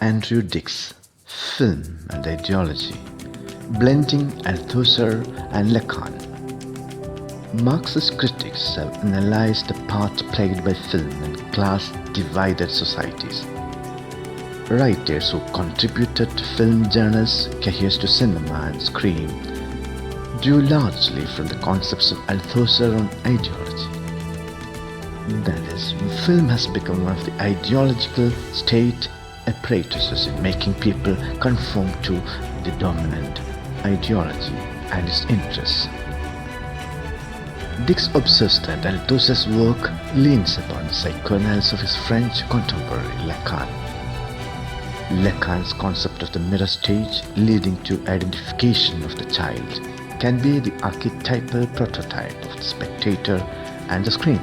Andrew Dick's Film and Ideology, blending Althusser and Lacan. Marxist critics have analyzed the part played by film in class-divided societies. Writers who contributed to film genres coheres to cinema and screen drew largely from the concepts of Althusser on ideology. That is, film has become one of the ideological state apparatuses in making people conform to the dominant ideology and its interests. Dick observes that Althusser's work leans upon the psychoanalysis of his French contemporary Lacan. Lacan's concept of the mirror stage leading to identification of the child can be the archetypal prototype of the spectator and the screen.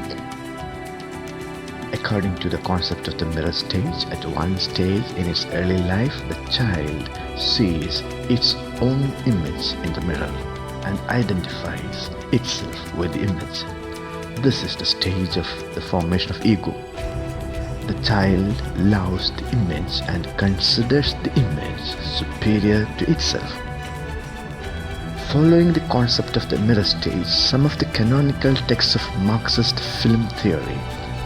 According to the concept of the mirror stage, at one stage in its early life, the child sees its own image in the mirror and identifies itself with the image. This is the stage of the formation of ego. The child loves the image and considers the image superior to itself. Following the concept of the mirror stage, some of the canonical texts of Marxist film theory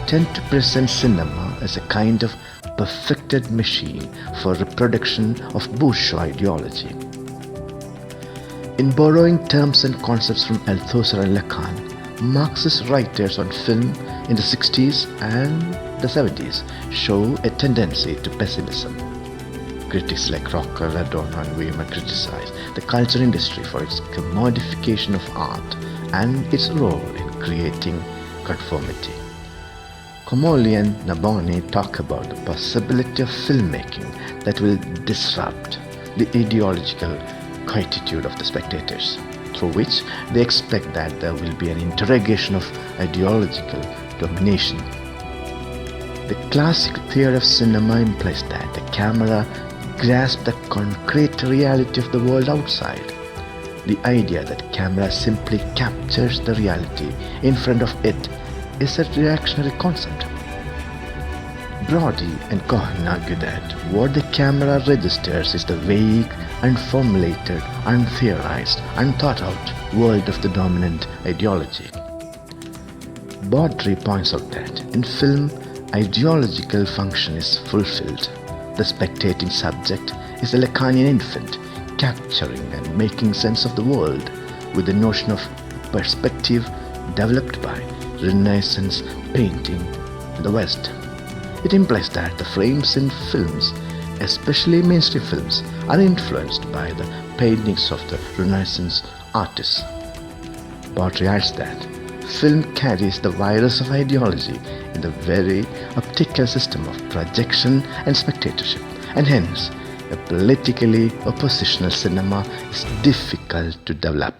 tend to present cinema as a kind of perfected machine for reproduction of bourgeois ideology. In borrowing terms and concepts from Althusser and Lacan, Marxist writers on film in the 60s and the 70s show a tendency to pessimism. Critics like Rocker, Radon, and Weimar criticize the culture industry for its commodification of art and its role in creating conformity. Comolli and Naboni talk about the possibility of filmmaking that will disrupt the ideological quietude of the spectators, through which they expect that there will be an interrogation of ideological domination. The classic theory of cinema implies that the camera grasps the concrete reality of the world outside. The idea that camera simply captures the reality in front of it is a reactionary concept. Brody and Cohen argue that what the camera registers is the vague, unformulated, untheorized, unthought out world of the dominant ideology. Baudry points out that in film, ideological function is fulfilled. The spectating subject is a Lacanian infant, capturing and making sense of the world with the notion of perspective developed by Renaissance painting in the West. It implies that the frames in films, especially mainstream films, are influenced by the paintings of the Renaissance artists. Baudry adds that film carries the virus of ideology in the very optical system of projection and spectatorship, and hence a politically oppositional cinema is difficult to develop.